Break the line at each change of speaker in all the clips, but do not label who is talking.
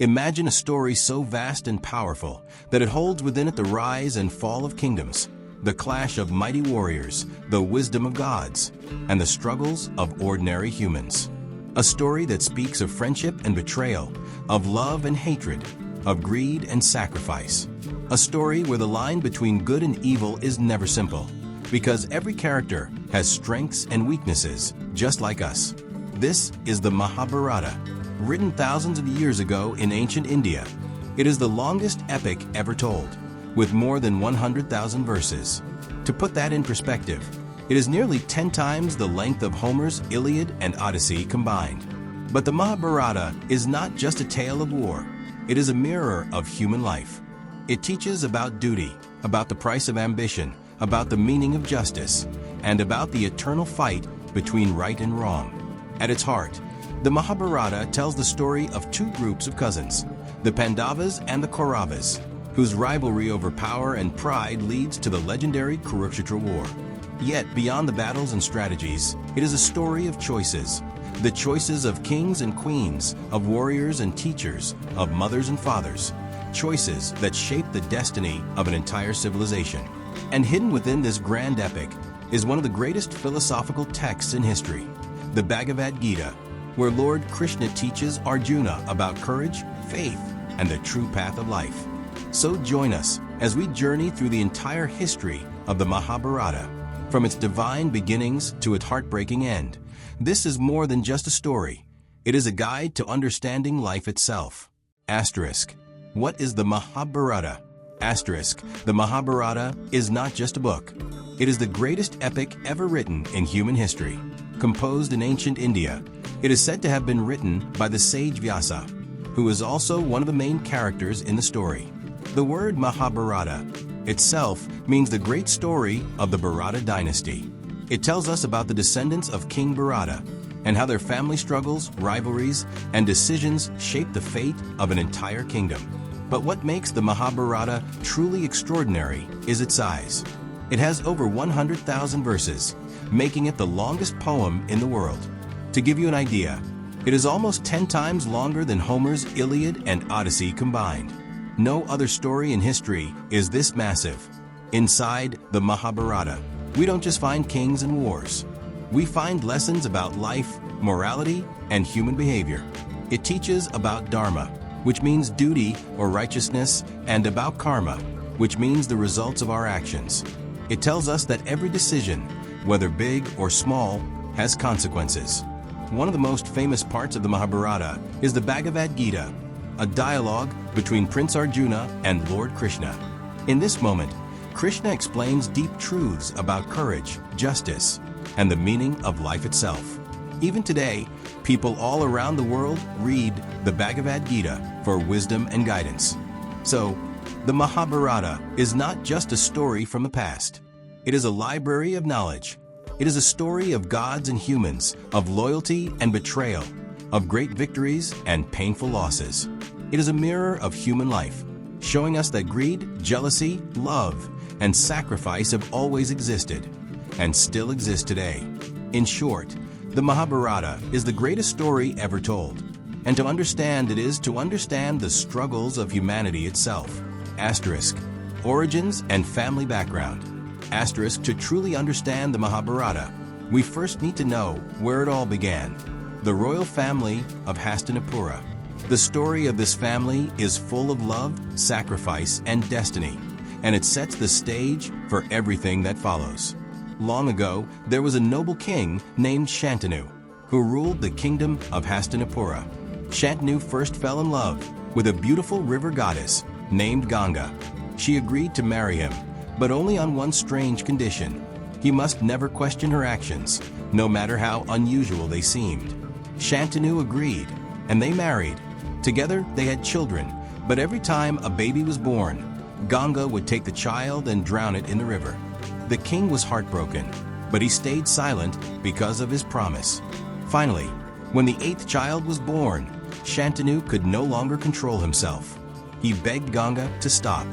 Imagine a story so vast and powerful that it holds within it the rise and fall of kingdoms, the clash of mighty warriors, the wisdom of gods, and the struggles of ordinary humans. A story that speaks of friendship and betrayal, of love and hatred, of greed and sacrifice. A story where the line between good and evil is never simple, because every character has strengths and weaknesses, just like us. This is the Mahabharata, written thousands of years ago in ancient India. It is the longest epic ever told, with more than 100,000 verses. To put that in perspective, it is nearly 10 times the length of Homer's Iliad and Odyssey combined. But the Mahabharata is not just a tale of war. It is a mirror of human life. It teaches about duty, about the price of ambition, about the meaning of justice, and about the eternal fight between right and wrong. At its heart, the Mahabharata tells the story of two groups of cousins, the Pandavas and the Kauravas, whose rivalry over power and pride leads to the legendary Kurukshetra War. Yet, beyond the battles and strategies, it is a story of choices. The choices of kings and queens, of warriors and teachers, of mothers and fathers. Choices that shape the destiny of an entire civilization. And hidden within this grand epic is one of the greatest philosophical texts in history, the Bhagavad Gita, where Lord Krishna teaches Arjuna about courage, faith, and the true path of life. So join us as we journey through the entire history of the Mahabharata, from its divine beginnings to its heartbreaking end. This is more than just a story. It is a guide to understanding life itself. Asterisk. What is the Mahabharata? Asterisk. The Mahabharata is not just a book. It is the greatest epic ever written in human history. Composed in ancient India, it is said to have been written by the sage Vyasa, who is also one of the main characters in the story. The word Mahabharata itself means the great story of the Bharata dynasty. It tells us about the descendants of King Bharata and how their family struggles, rivalries, and decisions shape the fate of an entire kingdom. But what makes the Mahabharata truly extraordinary is its size. It has over 100,000 verses, making it the longest poem in the world. To give you an idea, it is almost 10 times longer than Homer's Iliad and Odyssey combined. No other story in history is this massive. Inside the Mahabharata, we don't just find kings and wars. We find lessons about life, morality, and human behavior. It teaches about Dharma, which means duty or righteousness, and about karma, which means the results of our actions. It tells us that every decision, whether big or small, has consequences. One of the most famous parts of the Mahabharata is the Bhagavad Gita, a dialogue between Prince Arjuna and Lord Krishna. In this moment, Krishna explains deep truths about courage, justice, and the meaning of life itself. Even today, people all around the world read the Bhagavad Gita for wisdom and guidance. So, the Mahabharata is not just a story from the past. It is a library of knowledge. It is a story of gods and humans, of loyalty and betrayal, of great victories and painful losses. It is a mirror of human life, showing us that greed, jealousy, love, and sacrifice have always existed and still exist today. In short, the Mahabharata is the greatest story ever told. And to understand it is to understand the struggles of humanity itself. Asterisk. Origins and family background. Asterisk. To truly understand the Mahabharata, we first need to know where it all began. The royal family of Hastinapura. The story of this family is full of love, sacrifice, and destiny, and it sets the stage for everything that follows. Long ago, there was a noble king named Shantanu, who ruled the kingdom of Hastinapura. Shantanu first fell in love with a beautiful river goddess named Ganga. She agreed to marry him, but only on one strange condition. He must never question her actions, no matter how unusual they seemed. Shantanu agreed, and they married. Together, they had children, but every time a baby was born, Ganga would take the child and drown it in the river. The king was heartbroken, but he stayed silent because of his promise. Finally, when the 8th child was born, Shantanu could no longer control himself. He begged Ganga to stop.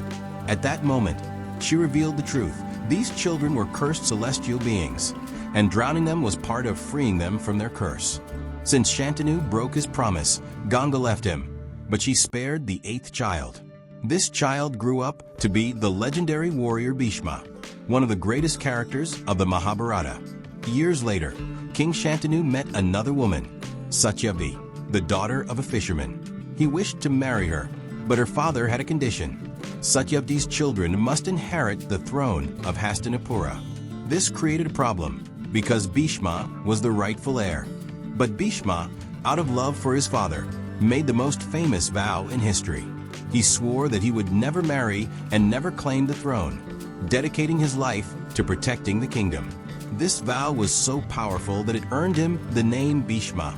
At that moment, she revealed the truth. These children were cursed celestial beings, and drowning them was part of freeing them from their curse. Since Shantanu broke his promise, Ganga left him. but she spared the 8th child. This child grew up to be the legendary warrior Bhishma, one of the greatest characters of the Mahabharata. Years later, King Shantanu met another woman, Satyavati, the daughter of a fisherman. He wished to marry her, but her father had a condition. Satyavati's children must inherit the throne of Hastinapura. This created a problem, because Bhishma was the rightful heir. But Bhishma, out of love for his father, made the most famous vow in history. He swore that he would never marry and never claim the throne, dedicating his life to protecting the kingdom. This vow was so powerful that it earned him the name Bhishma,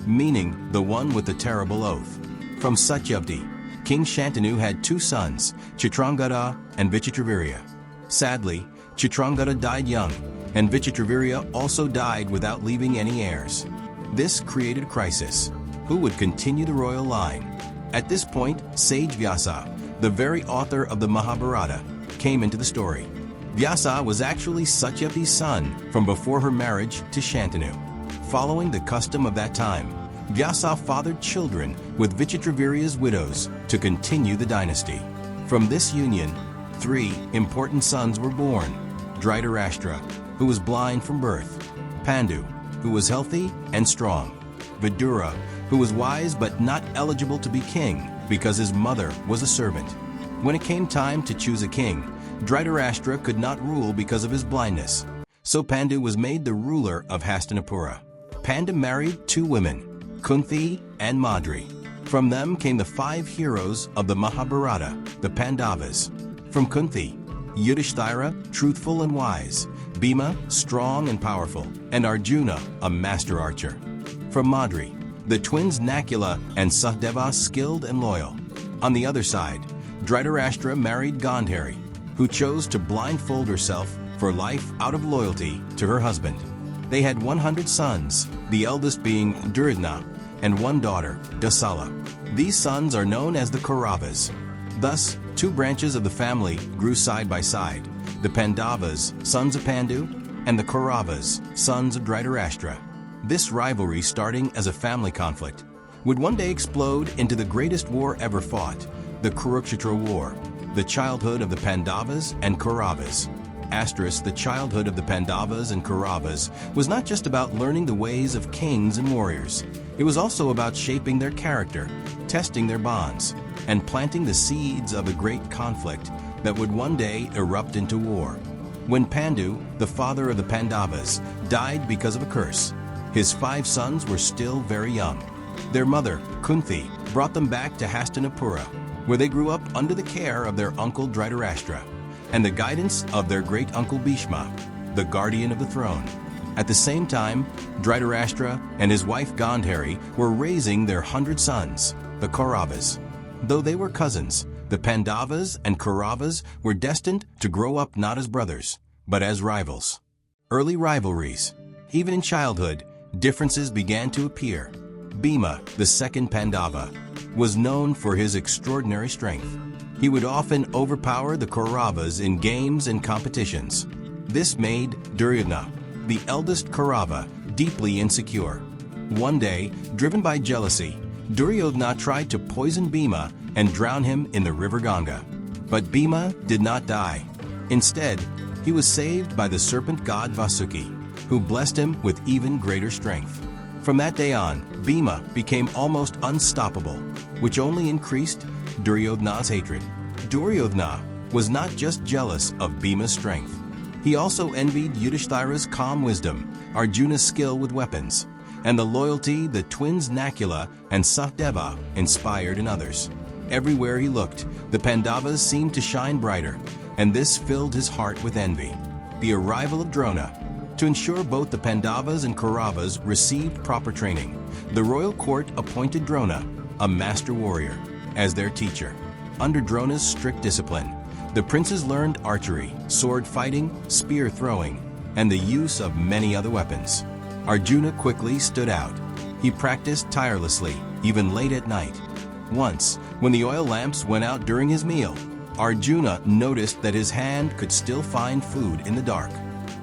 meaning the one with the terrible oath. From Satyavati, King Shantanu had 2 sons, Chitrangada and Vichitravirya. Sadly, Chitrangada died young, and Vichitravirya also died without leaving any heirs. This created a crisis. Who would continue the royal line? At this point, sage Vyasa, the very author of the Mahabharata, came into the story. Vyasa was actually Satyavati's son from before her marriage to Shantanu. Following the custom of that time, Vyasa fathered children with Vichitravirya's widows to continue the dynasty. From this union, 3 important sons were born: Dhritarashtra, who was blind from birth; Pandu, who was healthy and strong; Vidura, who was wise but not eligible to be king because his mother was a servant. When it came time to choose a king, Dhritarashtra could not rule because of his blindness. So Pandu was made the ruler of Hastinapura. Pandu married 2 women, Kunti and Madri. From them came the 5 heroes of the Mahabharata, the Pandavas. From Kunti, Yudhishthira, truthful and wise; Bhima, strong and powerful; and Arjuna, a master archer. From Madri, the twins Nakula and Sahdeva, skilled and loyal. On the other side, Dhritarashtra married Gandhari, who chose to blindfold herself for life out of loyalty to her husband. They had 100 sons, the eldest being Duryodhana, and 1 daughter, Dasala. These sons are known as the Kauravas. Thus, 2 branches of the family grew side by side: the Pandavas, sons of Pandu, and the Kauravas, sons of Dhritarashtra. This rivalry, starting as a family conflict, would one day explode into the greatest war ever fought, the Kurukshetra War, the childhood of the Pandavas and Kauravas. The childhood of the Pandavas and Kauravas was not just about learning the ways of kings and warriors. It was also about shaping their character, testing their bonds, and planting the seeds of a great conflict that would one day erupt into war. When Pandu, the father of the Pandavas, died because of a curse, his 5 sons were still very young. Their mother, Kunti, brought them back to Hastinapura, where they grew up under the care of their uncle Dhritarashtra and the guidance of their great-uncle Bhishma, the guardian of the throne. At the same time, Dhritarashtra and his wife Gandhari were raising their 100 sons, the Kauravas. Though they were cousins, the Pandavas and Kauravas were destined to grow up not as brothers, but as rivals. Early rivalries. Even in childhood, differences began to appear. Bhima, the second Pandava, was known for his extraordinary strength. He would often overpower the Kauravas in games and competitions. This made Duryodhana, the eldest Kaurava, deeply insecure. One day, driven by jealousy, Duryodhana tried to poison Bhima and drown him in the river Ganga. But Bhima did not die. Instead, he was saved by the serpent god Vasuki, who blessed him with even greater strength. From that day on, Bhima became almost unstoppable, which only increased Duryodhana's hatred. Duryodhana was not just jealous of Bhima's strength. He also envied Yudhishthira's calm wisdom, Arjuna's skill with weapons, and the loyalty the twins Nakula and Sahdeva inspired in others. Everywhere he looked, the Pandavas seemed to shine brighter, and this filled his heart with envy. The arrival of Drona. To ensure both the Pandavas and Kauravas received proper training, the royal court appointed Drona, a master warrior, as their teacher. Under Drona's strict discipline, the princes learned archery, sword fighting, spear throwing, and the use of many other weapons. Arjuna quickly stood out. He practiced tirelessly, even late at night. Once, when the oil lamps went out during his meal, Arjuna noticed that his hand could still find food in the dark.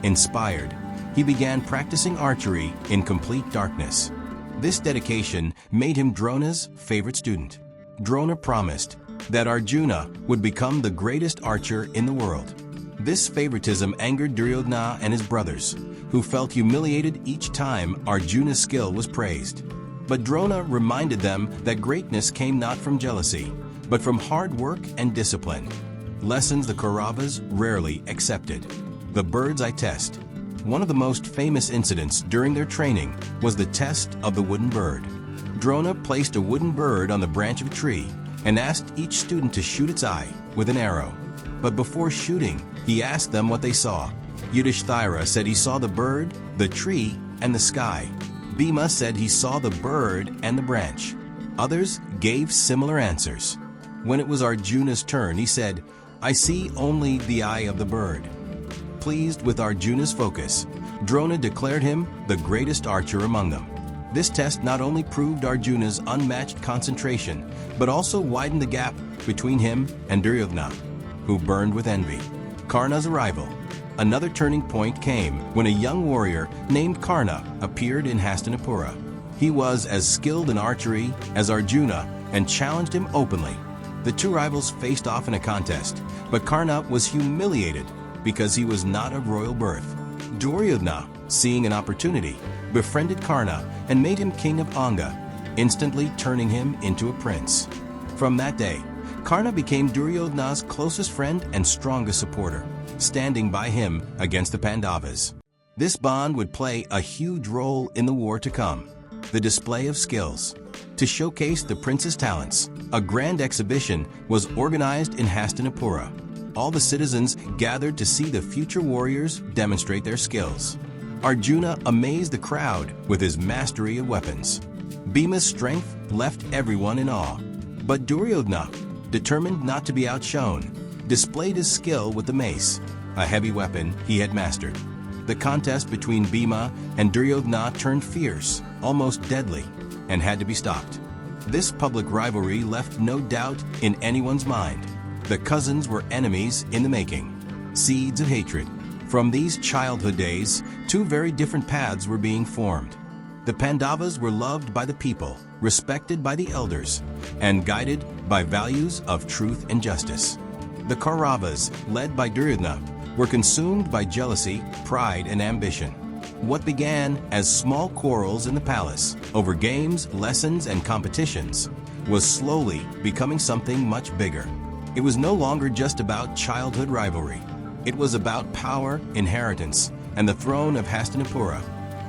Inspired, he began practicing archery in complete darkness. This dedication made him Drona's favorite student. Drona promised that Arjuna would become the greatest archer in the world. This favoritism angered Duryodhana and his brothers, who felt humiliated each time Arjuna's skill was praised. But Drona reminded them that greatness came not from jealousy, but from hard work and discipline. Lessons the Kauravas rarely accepted. The bird's eye test. One of the most famous incidents during their training was the test of the wooden bird. Drona placed a wooden bird on the branch of a tree and asked each student to shoot its eye with an arrow. But before shooting, he asked them what they saw. Yudhishthira said he saw the bird, the tree, and the sky. Bhima said he saw the bird and the branch. Others gave similar answers. When it was Arjuna's turn, he said, "I see only the eye of the bird." Pleased with Arjuna's focus, Drona declared him the greatest archer among them. This test not only proved Arjuna's unmatched concentration, but also widened the gap between him and Duryodhana, who burned with envy. Karna's arrival. Another turning point came when a young warrior named Karna appeared in Hastinapura. He was as skilled in archery as Arjuna and challenged him openly. The two rivals faced off in a contest, but Karna was humiliated because he was not of royal birth. Duryodhana, seeing an opportunity, befriended Karna and made him king of Anga, instantly turning him into a prince. From that day, Karna became Duryodhana's closest friend and strongest supporter, standing by him against the Pandavas. This bond would play a huge role in the war to come. The display of skills. To showcase the prince's talents, a grand exhibition was organized in Hastinapura. All the citizens gathered to see the future warriors demonstrate their skills. Arjuna amazed the crowd with his mastery of weapons. Bhima's strength left everyone in awe. But Duryodhana, determined not to be outshone, displayed his skill with the mace, a heavy weapon he had mastered. The contest between Bhima and Duryodhana turned fierce, almost deadly, and had to be stopped. This public rivalry left no doubt in anyone's mind. The cousins were enemies in the making, seeds of hatred. From these childhood days, two very different paths were being formed. The Pandavas were loved by the people, respected by the elders, and guided by values of truth and justice. The Kauravas, led by Duryodhana, were consumed by jealousy, pride, and ambition. What began as small quarrels in the palace over games, lessons, and competitions was slowly becoming something much bigger. It was no longer just about childhood rivalry. It was about power, inheritance, and the throne of Hastinapura.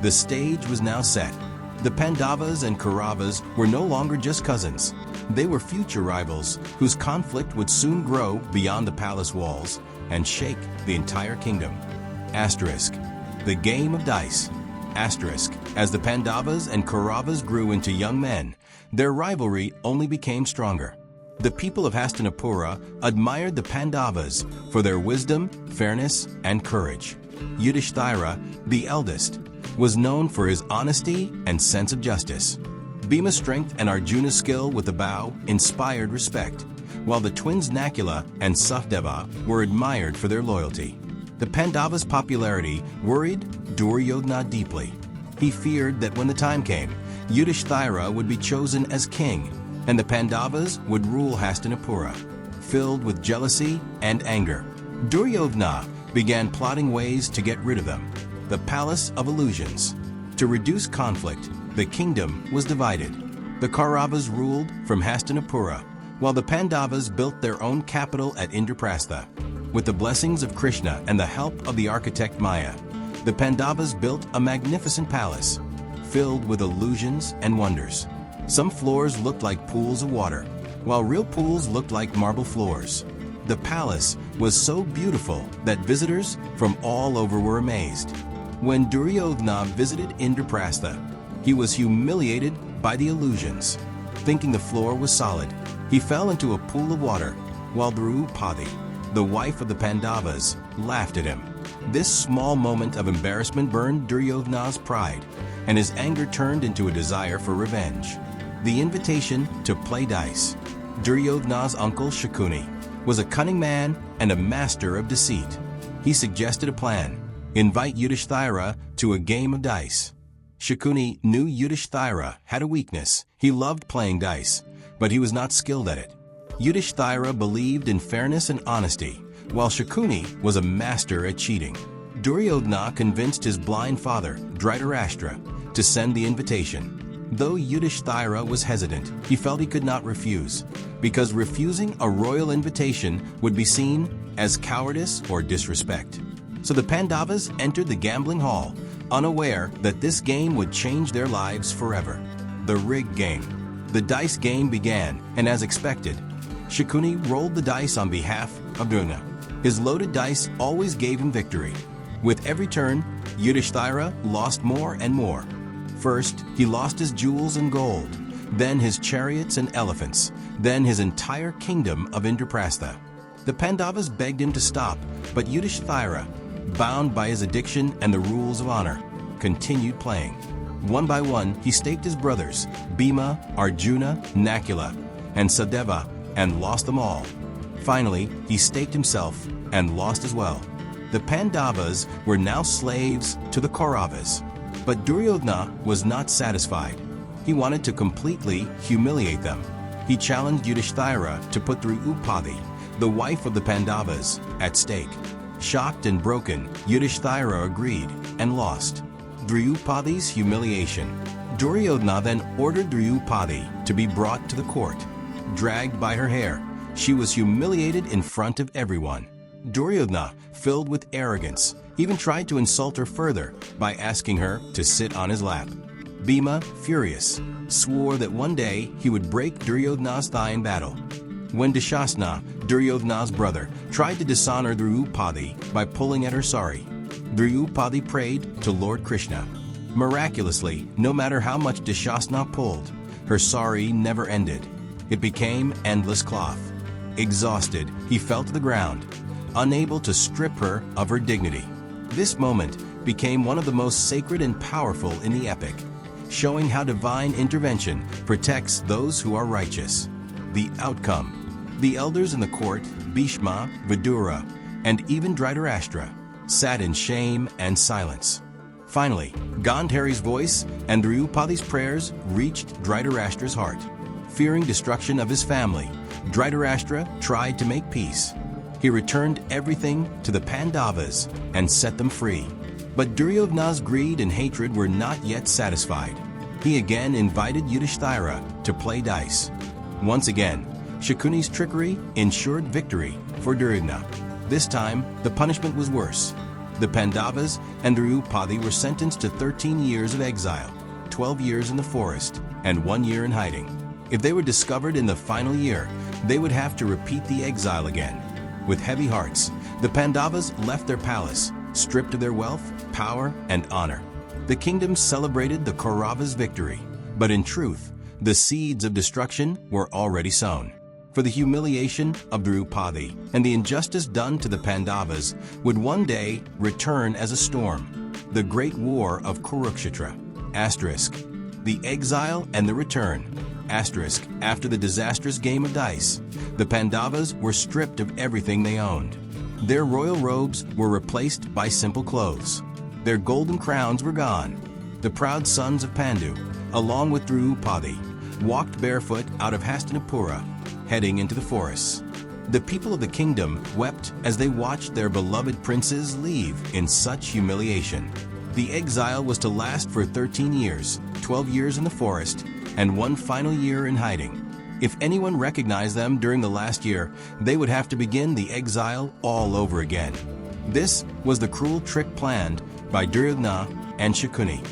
The stage was now set. The Pandavas and Kauravas were no longer just cousins. They were future rivals whose conflict would soon grow beyond the palace walls and shake the entire kingdom. Asterisk. The game of dice. Asterisk. As the Pandavas and Kauravas grew into young men, their rivalry only became stronger. The people of Hastinapura admired the Pandavas for their wisdom, fairness, and courage. Yudhishthira, the eldest, was known for his honesty and sense of justice. Bhima's strength and Arjuna's skill with the bow inspired respect, while the twins Nakula and Sahdeva were admired for their loyalty. The Pandavas' popularity worried Duryodhana deeply. He feared that when the time came, Yudhishthira would be chosen as king, and the Pandavas would rule Hastinapura, filled with jealousy and anger. Duryodhana began plotting ways to get rid of them. The Palace of Illusions. To reduce conflict, the kingdom was divided. The Kauravas ruled from Hastinapura, while the Pandavas built their own capital at Indraprastha. With the blessings of Krishna and the help of the architect Maya, the Pandavas built a magnificent palace, filled with illusions and wonders. Some floors looked like pools of water, while real pools looked like marble floors. The palace was so beautiful that visitors from all over were amazed. When Duryodhana visited Indraprastha, he was humiliated by the illusions. Thinking the floor was solid, he fell into a pool of water, while Draupadi, the wife of the Pandavas, laughed at him. This small moment of embarrassment burned Duryodhana's pride, and his anger turned into a desire for revenge. The invitation to play dice. Duryodhana's uncle Shakuni was a cunning man and a master of deceit. He suggested a plan: invite Yudhishthira to a game of dice. Shakuni knew Yudhishthira had a weakness. He loved playing dice, but he was not skilled at it. Yudhishthira believed in fairness and honesty, while Shakuni was a master at cheating. Duryodhana convinced his blind father, Dhritarashtra, to send the invitation. Though Yudhishthira was hesitant, he felt he could not refuse, because refusing a royal invitation would be seen as cowardice or disrespect. So the Pandavas entered the gambling hall, unaware that this game would change their lives forever. The rig game. The dice game began, and as expected, Shakuni rolled the dice on behalf of Arjuna. His loaded dice always gave him victory. With every turn, Yudhishthira lost more and more. First, he lost his jewels and gold, then his chariots and elephants, then his entire kingdom of Indraprastha. The Pandavas begged him to stop, but Yudhishthira, bound by his addiction and the rules of honor, continued playing. One by one, he staked his brothers, Bhima, Arjuna, Nakula, and Sadeva, and lost them all. Finally, he staked himself and lost as well. The Pandavas were now slaves to the Kauravas. But Duryodhana was not satisfied. He wanted to completely humiliate them. He challenged Yudhishthira to put Draupadi, the wife of the Pandavas, at stake. Shocked and broken, Yudhishthira agreed and lost. Draupadi's humiliation. Duryodhana then ordered Draupadi to be brought to the court. Dragged by her hair, she was humiliated in front of everyone. Duryodhana, filled with arrogance, even tried to insult her further by asking her to sit on his lap. Bhima, furious, swore that one day he would break Duryodhana's thigh in battle. When Dushasana, Duryodhana's brother, tried to dishonor Draupadi by pulling at her sari, Draupadi prayed to Lord Krishna. Miraculously, no matter how much Dushasana pulled, her sari never ended. It became endless cloth. Exhausted, he fell to the ground, unable to strip her of her dignity. This moment became one of the most sacred and powerful in the epic, showing how divine intervention protects those who are righteous. The outcome. The elders in the court, Bhishma, Vidura, and even Dhritarashtra, sat in shame and silence. Finally, Gandhari's voice and Draupadi's prayers reached Dhritarashtra's heart. Fearing destruction of his family, Dhritarashtra tried to make peace. He returned everything to the Pandavas and set them free. But Duryodhana's greed and hatred were not yet satisfied. He again invited Yudhishthira to play dice. Once again, Shakuni's trickery ensured victory for Duryodhana. This time, the punishment was worse. The Pandavas and Draupadi were sentenced to 13 years of exile, 12 years in the forest, and 1 year in hiding. If they were discovered in the final year, they would have to repeat the exile again. With heavy hearts, the Pandavas left their palace, stripped of their wealth, power, and honor. The kingdom celebrated the Kauravas' victory, but in truth, the seeds of destruction were already sown. For the humiliation of Draupadi and the injustice done to the Pandavas would one day return as a storm. The Great War of Kurukshetra. The exile and the return. After the disastrous game of dice, the Pandavas were stripped of everything they owned. Their royal robes were replaced by simple clothes. Their golden crowns were gone. The proud sons of Pandu, along with Draupadi, walked barefoot out of Hastinapura, heading into the forests. The people of the kingdom wept as they watched their beloved princes leave in such humiliation. The exile was to last for 13 years, 12 years in the forest, and 1 final year in hiding. If anyone recognized them during the last year, they would have to begin the exile all over again. This was the cruel trick planned by Duryodhana and Shakuni.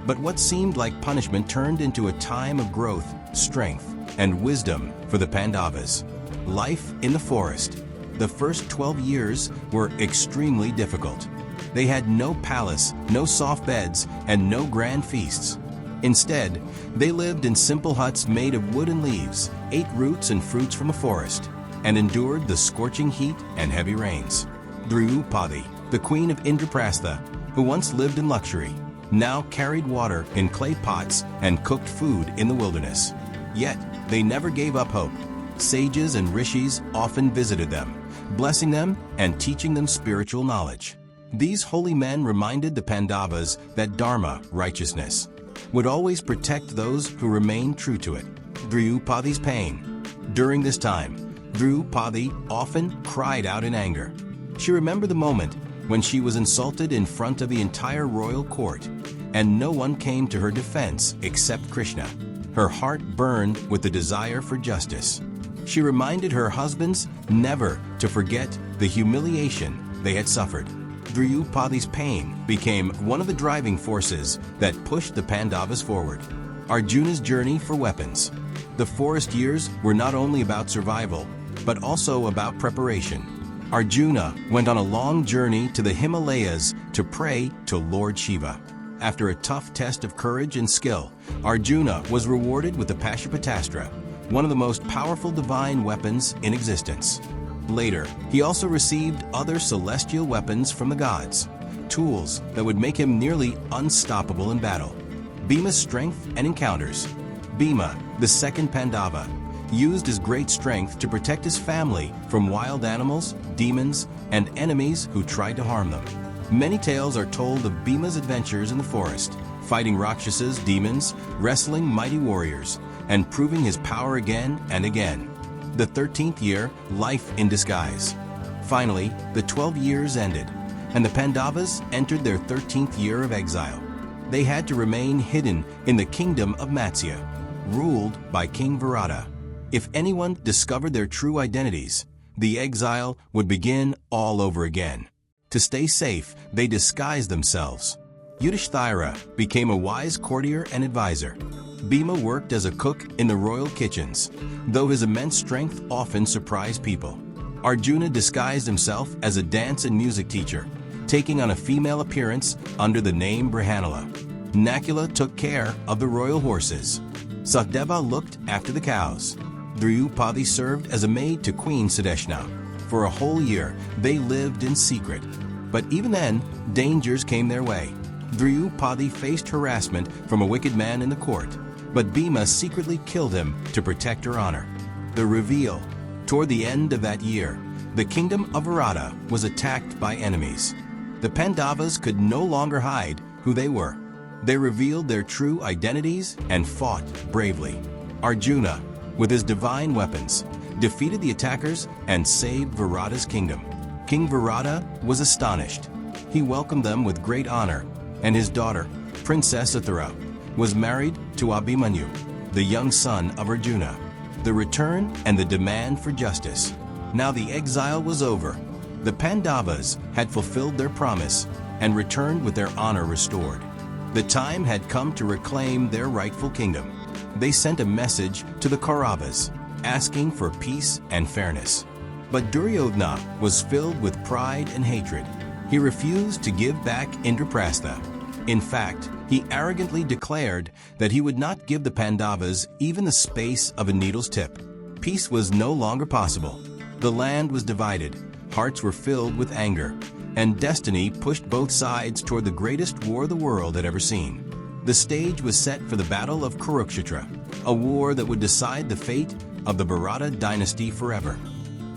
But what seemed like punishment turned into a time of growth, strength, and wisdom for the Pandavas. Life in the forest. The first 12 years were extremely difficult. They had no palace, no soft beds, and no grand feasts. Instead, they lived in simple huts made of wood and leaves, ate roots and fruits from a forest, and endured the scorching heat and heavy rains. Draupadi, the queen of Indraprastha, who once lived in luxury, now carried water in clay pots and cooked food in the wilderness. Yet, they never gave up hope. Sages and rishis often visited them, blessing them and teaching them spiritual knowledge. These holy men reminded the Pandavas that Dharma, righteousness, would always protect those who remained true to it. Draupadi's pain. During this time, Draupadi often cried out in anger. She remembered the moment when she was insulted in front of the entire royal court, and no one came to her defense except Krishna. Her heart burned with the desire for justice. She reminded her husbands never to forget the humiliation they had suffered. Draupadi's pain became one of the driving forces that pushed the Pandavas forward. Arjuna's journey for weapons. The forest years were not only about survival, but also about preparation. Arjuna went on a long journey to the Himalayas to pray to Lord Shiva. After a tough test of courage and skill, Arjuna was rewarded with the Pashupatastra, one of the most powerful divine weapons in existence. Later, he also received other celestial weapons from the gods, tools that would make him nearly unstoppable in battle. Bhima's strength and encounters. Bhima, the second Pandava, used his great strength to protect his family from wild animals, demons, and enemies who tried to harm them. Many tales are told of Bhima's adventures in the forest, fighting Rakshasas, demons, wrestling mighty warriors, and proving his power again and again. The 13th year, life in disguise. Finally, the 12 years ended, and the Pandavas entered their 13th year of exile. They had to remain hidden in the kingdom of Matsya, ruled by King Virata. If anyone discovered their true identities, the exile would begin all over again. To stay safe, they disguised themselves. Yudhishthira became a wise courtier and advisor. Bhima worked as a cook in the royal kitchens, though his immense strength often surprised people. Arjuna disguised himself as a dance and music teacher, taking on a female appearance under the name Brihanala. Nakula took care of the royal horses. Sahdeva looked after the cows. Draupadi served as a maid to Queen Sudeshna. For a whole year, they lived in secret. But even then, dangers came their way. Draupadi faced harassment from a wicked man in the court, but Bhima secretly killed him to protect her honor. The reveal. Toward the end of that year, the kingdom of Virata was attacked by enemies. The Pandavas could no longer hide who they were. They revealed their true identities and fought bravely. Arjuna, with his divine weapons, defeated the attackers and saved Virata's kingdom. King Virata was astonished. He welcomed them with great honor, and his daughter, Princess Uttara, was married to Abhimanyu, the young son of Arjuna. The return and the demand for justice. Now the exile was over. The Pandavas had fulfilled their promise and returned with their honor restored. The time had come to reclaim their rightful kingdom. They sent a message to the Kauravas, asking for peace and fairness. But Duryodhana was filled with pride and hatred. He refused to give back Indraprastha. In fact, he arrogantly declared that he would not give the Pandavas even the space of a needle's tip. Peace was no longer possible. The land was divided, hearts were filled with anger, and destiny pushed both sides toward the greatest war the world had ever seen. The stage was set for the Battle of Kurukshetra, a war that would decide the fate of the Bharata dynasty forever.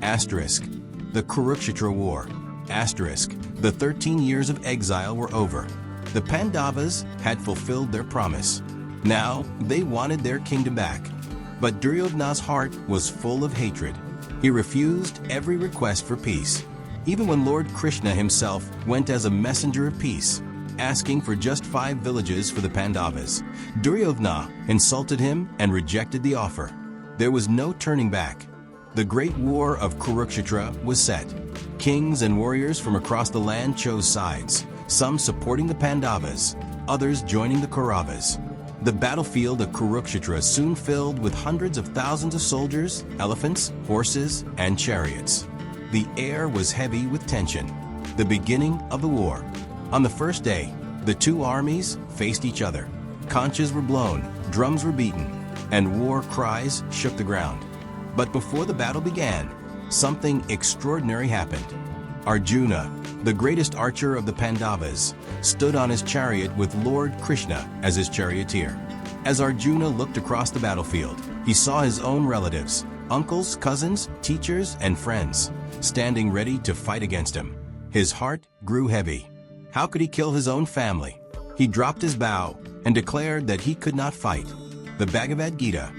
Asterisk. The Kurukshetra War. Asterisk. The 13 years of exile were over. The Pandavas had fulfilled their promise. Now they wanted their kingdom back. But Duryodhana's heart was full of hatred. He refused every request for peace, even when Lord Krishna himself went as a messenger of peace, asking for just 5 villages for the Pandavas. Duryodhana insulted him and rejected the offer. There was no turning back. The great war of Kurukshetra was set. Kings and warriors from across the land chose sides, some supporting the Pandavas, others joining the Kauravas. The battlefield of Kurukshetra soon filled with hundreds of thousands of soldiers, elephants, horses, and chariots. The air was heavy with tension. The beginning of the war. On the first day, the two armies faced each other. Conches were blown, drums were beaten, and war cries shook the ground. But before the battle began, something extraordinary happened. Arjuna, the greatest archer of the Pandavas, stood on his chariot with Lord Krishna as his charioteer. As Arjuna looked across the battlefield, he saw his own relatives, uncles, cousins, teachers, and friends, standing ready to fight against him. His heart grew heavy. How could he kill his own family? He dropped his bow and declared that he could not fight. The Bhagavad Gita.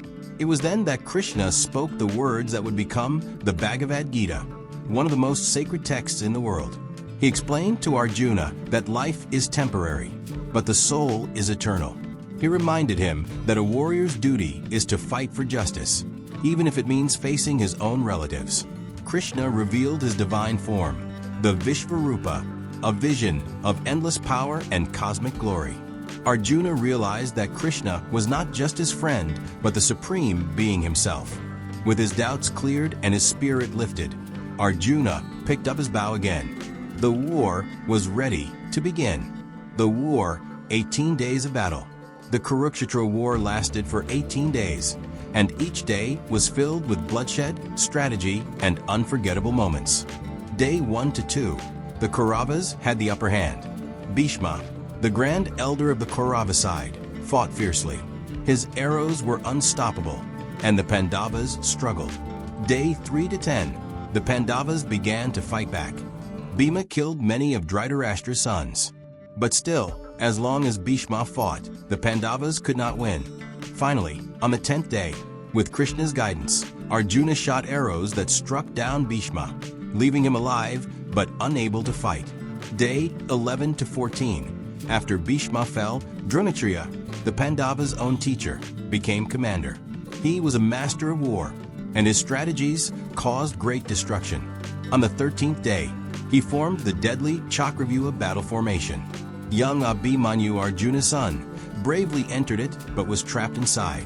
It was then that Krishna spoke the words that would become the Bhagavad Gita, one of the most sacred texts in the world. He explained to Arjuna that life is temporary, but the soul is eternal. He reminded him that a warrior's duty is to fight for justice, even if it means facing his own relatives. Krishna revealed his divine form, the Vishvarupa, a vision of endless power and cosmic glory. Arjuna realized that Krishna was not just his friend, but the supreme being himself. With his doubts cleared and his spirit lifted, Arjuna picked up his bow again. The war was ready to begin. The war, 18 days of battle. The Kurukshetra War lasted for 18 days, and each day was filled with bloodshed, strategy, and unforgettable moments. Day 1 to 2, the Kauravas had the upper hand. Bhishma, the grand elder of the Kaurava side, fought fiercely. His arrows were unstoppable, and the Pandavas struggled. Day 3 to 10, the Pandavas began to fight back. Bhima killed many of Dhritarashtra's sons. But still, as long as Bhishma fought, the Pandavas could not win. Finally, on the 10th day, with Krishna's guidance, Arjuna shot arrows that struck down Bhishma, leaving him alive but unable to fight. Day 11 to 14, after Bhishma fell, Dronacharya, the Pandavas' own teacher, became commander. He was a master of war, and his strategies caused great destruction. On the 13th day, he formed the deadly Chakravyuha battle formation. Young Abhimanyu, Arjuna's son, bravely entered it but was trapped inside.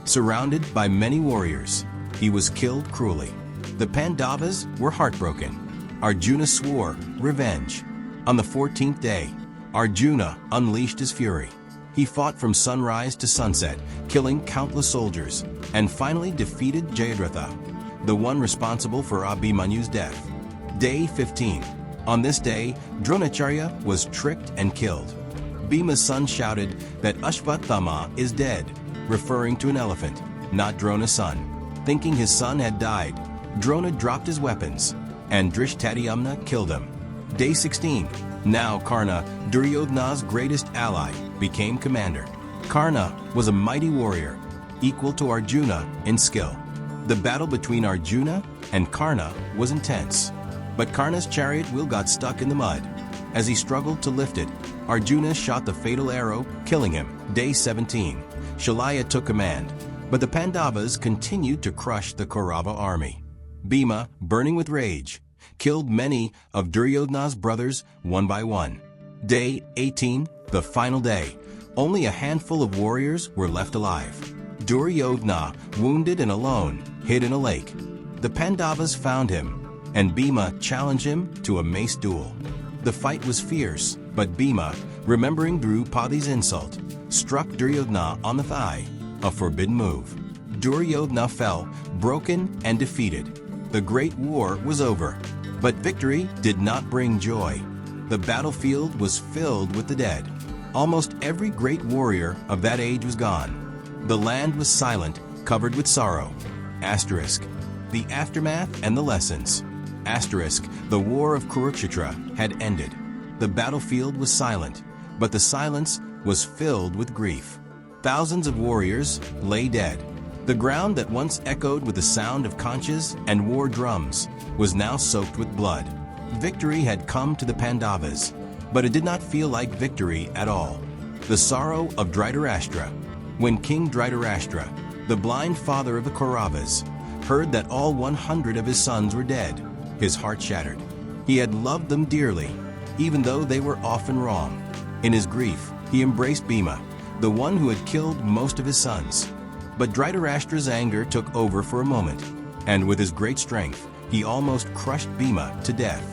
Surrounded by many warriors, he was killed cruelly. The Pandavas were heartbroken. Arjuna swore revenge. On the 14th day, Arjuna unleashed his fury. He fought from sunrise to sunset, killing countless soldiers, and finally defeated Jayadratha, the one responsible for Abhimanyu's death. Day 15. On this day, Dronacharya was tricked and killed. Bhima's son shouted that Ashvathama is dead, referring to an elephant, not Drona's son. Thinking his son had died, Drona dropped his weapons, and Drishtadyumna killed him. Day 16. Now Karna, Duryodhana's greatest ally, became commander. Karna was a mighty warrior, equal to Arjuna in skill. The battle between Arjuna and Karna was intense. But Karna's chariot wheel got stuck in the mud. As he struggled to lift it, Arjuna shot the fatal arrow, killing him. Day 17. Shalaya took command, but the Pandavas continued to crush the Kaurava army. Bhima, burning with rage, killed many of Duryodhana's brothers one by one. Day 18, the final day. Only a handful of warriors were left alive. Duryodhana, wounded and alone, hid in a lake. The Pandavas found him, and Bhima challenged him to a mace duel. The fight was fierce, but Bhima, remembering Draupadi's insult, struck Duryodhana on the thigh, a forbidden move. Duryodhana fell, broken and defeated. The great war was over, but victory did not bring joy. The battlefield was filled with the dead. Almost every great warrior of that age was gone. The land was silent, covered with sorrow. Asterisk. The aftermath and the lessons. Asterisk, the war of Kurukshetra had ended. The battlefield was silent, but the silence was filled with grief. Thousands of warriors lay dead. The ground that once echoed with the sound of conches and war drums was now soaked with blood. Victory had come to the Pandavas, but it did not feel like victory at all. The sorrow of Dhritarashtra. When King Dhritarashtra, the blind father of the Kauravas, heard that all 100 of his sons were dead, his heart shattered. He had loved them dearly, even though they were often wrong. In his grief, he embraced Bhima, the one who had killed most of his sons. But Dhritarashtra's anger took over for a moment, and with his great strength, he almost crushed Bhima to death.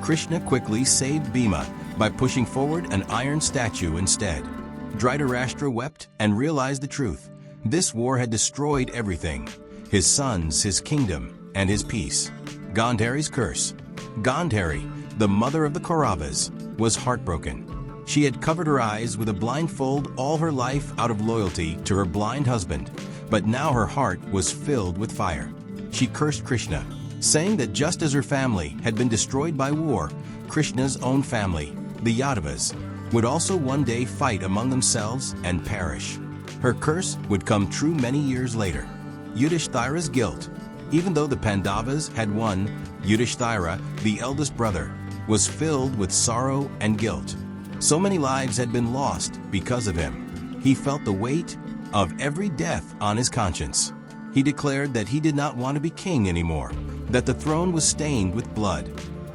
Krishna quickly saved Bhima by pushing forward an iron statue instead. Dhritarashtra wept and realized the truth. This war had destroyed everything: his sons, his kingdom, and his peace. Gandhari's curse. Gandhari, the mother of the Kauravas, was heartbroken. She had covered her eyes with a blindfold all her life out of loyalty to her blind husband, but now her heart was filled with fire. She cursed Krishna, saying that just as her family had been destroyed by war, Krishna's own family, the Yadavas, would also one day fight among themselves and perish. Her curse would come true many years later. Yudhishthira's guilt. Even though the Pandavas had won, Yudhishthira, the eldest brother, was filled with sorrow and guilt. So many lives had been lost because of him. He felt the weight of every death on his conscience. He declared that he did not want to be king anymore, that the throne was stained with blood.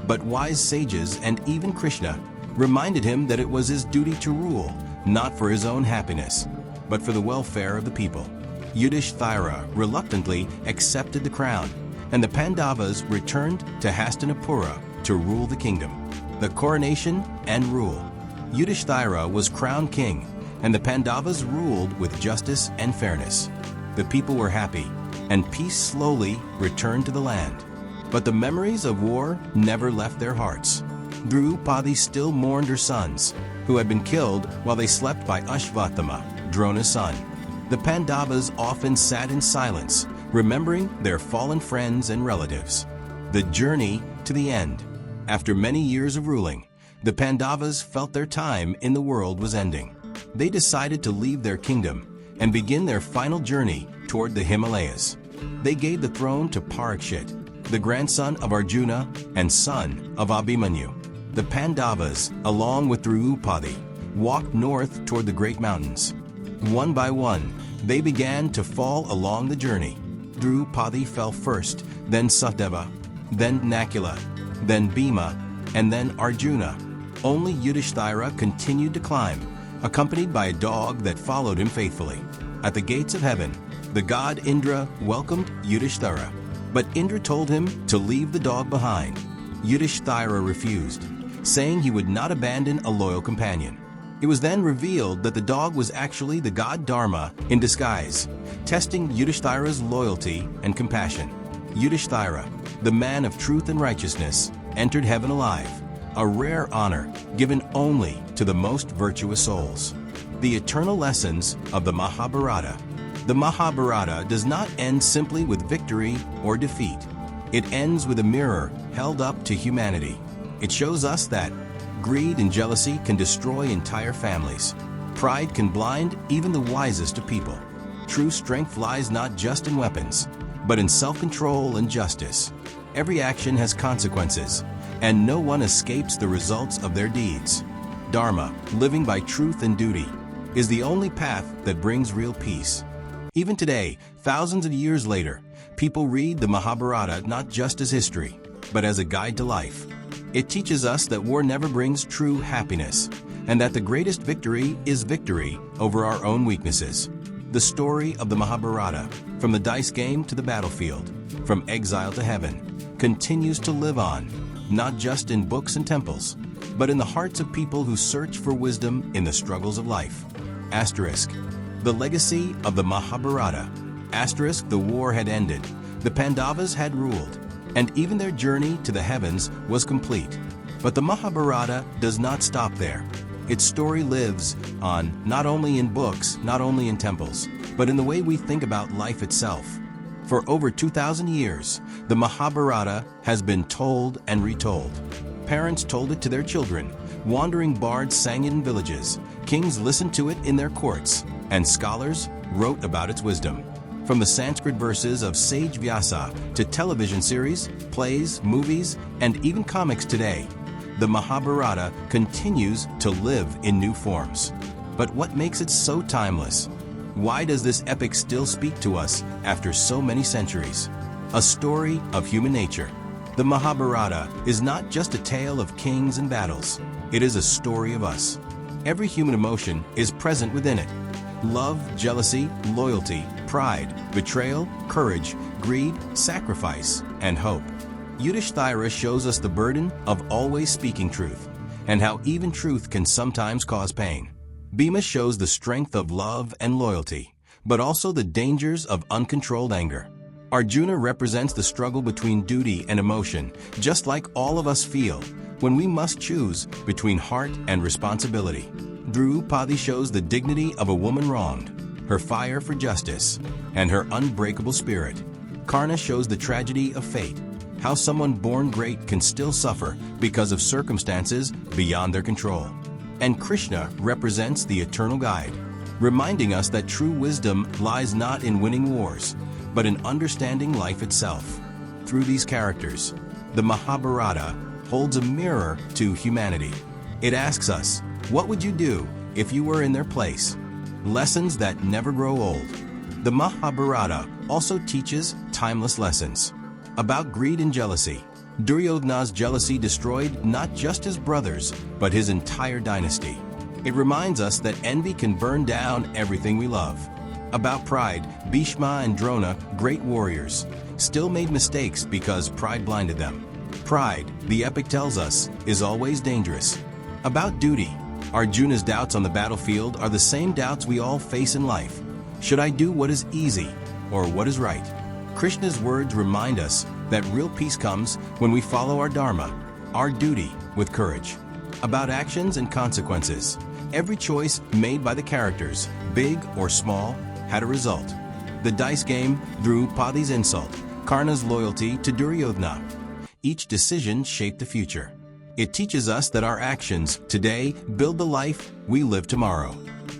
But wise sages and even Krishna reminded him that it was his duty to rule, not for his own happiness, but for the welfare of the people. Yudhishthira reluctantly accepted the crown, and the Pandavas returned to Hastinapura to rule the kingdom. The coronation and rule. Yudhishthira was crowned king, and the Pandavas ruled with justice and fairness. The people were happy, and peace slowly returned to the land. But the memories of war never left their hearts. Draupadi still mourned her sons, who had been killed while they slept by Ashvatthama, Drona's son. The Pandavas often sat in silence, remembering their fallen friends and relatives. The journey to the end. After many years of ruling, the Pandavas felt their time in the world was ending. They decided to leave their kingdom and begin their final journey toward the Himalayas. They gave the throne to Parikshit, the grandson of Arjuna and son of Abhimanyu. The Pandavas, along with Draupadi, walked north toward the great mountains. One by one, they began to fall along the journey. Draupadi fell first, then Satyava, then Nakula, then Bhima, and then Arjuna. Only Yudhishthira continued to climb, accompanied by a dog that followed him faithfully. At the gates of heaven, the god Indra welcomed Yudhishthira, but Indra told him to leave the dog behind. Yudhishthira refused, saying he would not abandon a loyal companion. It was then revealed that the dog was actually the god Dharma in disguise, testing Yudhishthira's loyalty and compassion. Yudhishthira, the man of truth and righteousness, entered heaven alive, a rare honor given only to the most virtuous souls. The eternal lessons of the Mahabharata. The Mahabharata does not end simply with victory or defeat. It ends with a mirror held up to humanity. It shows us that greed and jealousy can destroy entire families. Pride can blind even the wisest of people. True strength lies not just in weapons, but in self-control and justice. Every action has consequences, and no one escapes the results of their deeds. Dharma, living by truth and duty, is the only path that brings real peace. Even today, thousands of years later, people read the Mahabharata not just as history, but as a guide to life. It teaches us that war never brings true happiness, and that the greatest victory is victory over our own weaknesses. The story of the Mahabharata, from the dice game to the battlefield, from exile to heaven, continues to live on, not just in books and temples, but in the hearts of people who search for wisdom in the struggles of life. Asterisk. The legacy of the Mahabharata. Asterisk. The war had ended. The Pandavas had ruled, and even their journey to the heavens was complete. But the Mahabharata does not stop there. Its story lives on not only in books, not only in temples, but in the way we think about life itself. For over 2,000 years, the Mahabharata has been told and retold. Parents told it to their children, wandering bards sang it in villages, kings listened to it in their courts, and scholars wrote about its wisdom. From the Sanskrit verses of sage Vyasa to television series, plays, movies, and even comics today, the Mahabharata continues to live in new forms. But what makes it so timeless? Why does this epic still speak to us after so many centuries? A story of human nature. The Mahabharata is not just a tale of kings and battles. It is a story of us. Every human emotion is present within it. Love, jealousy, loyalty, pride, betrayal, courage, greed, sacrifice, and hope. Yudhishthira shows us the burden of always speaking truth, and how even truth can sometimes cause pain. Bhima shows the strength of love and loyalty, but also the dangers of uncontrolled anger. Arjuna represents the struggle between duty and emotion, just like all of us feel when we must choose between heart and responsibility. Draupadi shows the dignity of a woman wronged, her fire for justice, and her unbreakable spirit. Karna shows the tragedy of fate, how someone born great can still suffer because of circumstances beyond their control. And Krishna represents the eternal guide, reminding us that true wisdom lies not in winning wars, but in understanding life itself. Through these characters, the Mahabharata holds a mirror to humanity. It asks us, what would you do if you were in their place? Lessons that never grow old. The Mahabharata also teaches timeless lessons about greed and jealousy. Duryodhana's jealousy destroyed not just his brothers, but his entire dynasty. It reminds us that envy can burn down everything we love. About pride, Bhishma and Drona, great warriors, still made mistakes because pride blinded them. Pride, the epic tells us, is always dangerous. About duty, Arjuna's doubts on the battlefield are the same doubts we all face in life. Should I do what is easy or what is right? Krishna's words remind us that real peace comes when we follow our Dharma, our duty, with courage. About actions and consequences, every choice made by the characters, big or small, had a result. The dice game, Draupadi's insult, Karna's loyalty to Duryodhana. Each decision shaped the future. It teaches us that our actions today build the life we live tomorrow.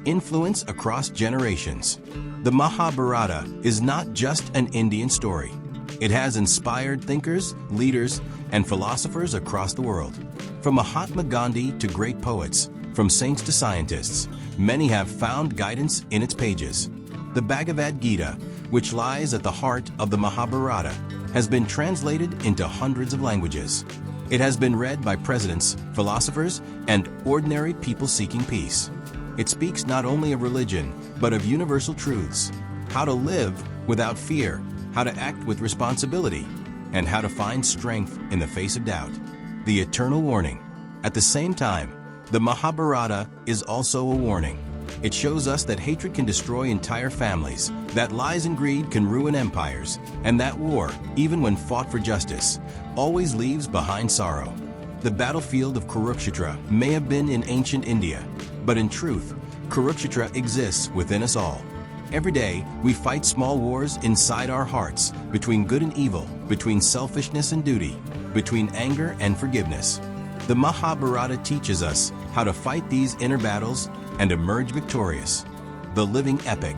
Influence across generations. The Mahabharata is not just an Indian story. It has inspired thinkers, leaders, and philosophers across the world. From Mahatma Gandhi to great poets, from saints to scientists, many have found guidance in its pages. The Bhagavad Gita, which lies at the heart of the Mahabharata, has been translated into hundreds of languages. It has been read by presidents, philosophers, and ordinary people seeking peace. It speaks not only of religion, but of universal truths. How to live without fear, how to act with responsibility, and how to find strength in the face of doubt. The eternal warning. At the same time, the Mahabharata is also a warning. It shows us that hatred can destroy entire families, that lies and greed can ruin empires, and that war, even when fought for justice, always leaves behind sorrow. The battlefield of Kurukshetra may have been in ancient India, but in truth, Kurukshetra exists within us all. Every day, we fight small wars inside our hearts, between good and evil, between selfishness and duty, between anger and forgiveness. The Mahabharata teaches us how to fight these inner battles and emerge victorious. The living epic.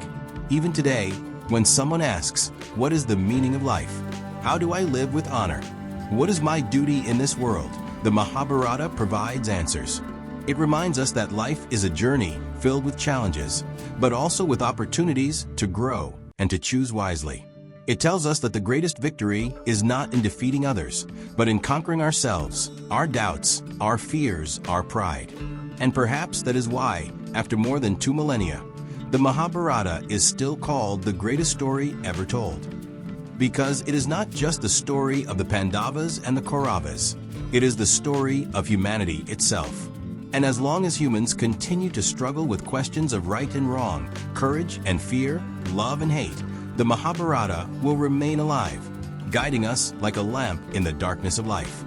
Even today, when someone asks, what is the meaning of life? How do I live with honor? What is my duty in this world? The Mahabharata provides answers. It reminds us that life is a journey filled with challenges, but also with opportunities to grow and to choose wisely. It tells us that the greatest victory is not in defeating others, but in conquering ourselves, our doubts, our fears, our pride. And perhaps that is why, after more than 2 millennia, the Mahabharata is still called the greatest story ever told. Because it is not just the story of the Pandavas and the Kauravas, it is the story of humanity itself. And as long as humans continue to struggle with questions of right and wrong, courage and fear, love and hate, the Mahabharata will remain alive, guiding us like a lamp in the darkness of life.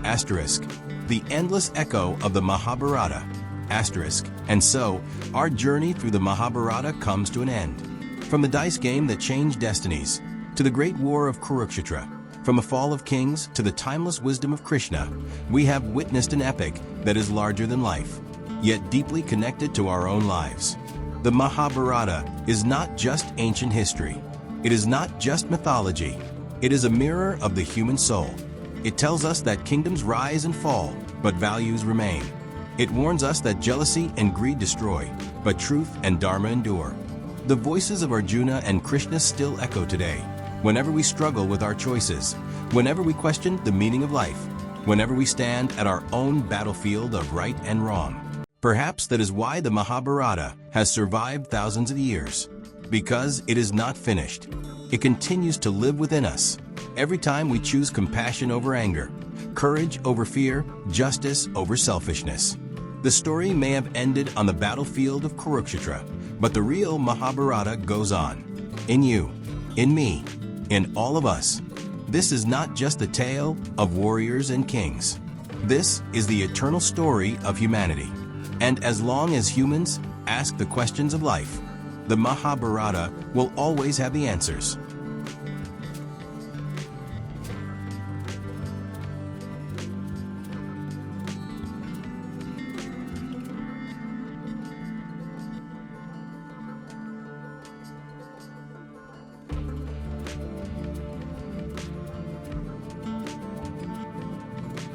Asterisk. The endless echo of the Mahabharata. Asterisk. And so, our journey through the Mahabharata comes to an end. From the dice game that changed destinies, to the great war of Kurukshetra, from a fall of kings to the timeless wisdom of Krishna, we have witnessed an epic that is larger than life, yet deeply connected to our own lives. The Mahabharata is not just ancient history. It is not just mythology. It is a mirror of the human soul. It tells us that kingdoms rise and fall, but values remain. It warns us that jealousy and greed destroy, but truth and Dharma endure. The voices of Arjuna and Krishna still echo today, whenever we struggle with our choices, whenever we question the meaning of life, whenever we stand at our own battlefield of right and wrong. Perhaps that is why the Mahabharata has survived thousands of years, because it is not finished. It continues to live within us. Every time we choose compassion over anger, courage over fear, justice over selfishness. The story may have ended on the battlefield of Kurukshetra, but the real Mahabharata goes on. In you, in me, in all of us. This is not just the tale of warriors and kings. This is the eternal story of humanity. And as long as humans ask the questions of life, the Mahabharata will always have the answers.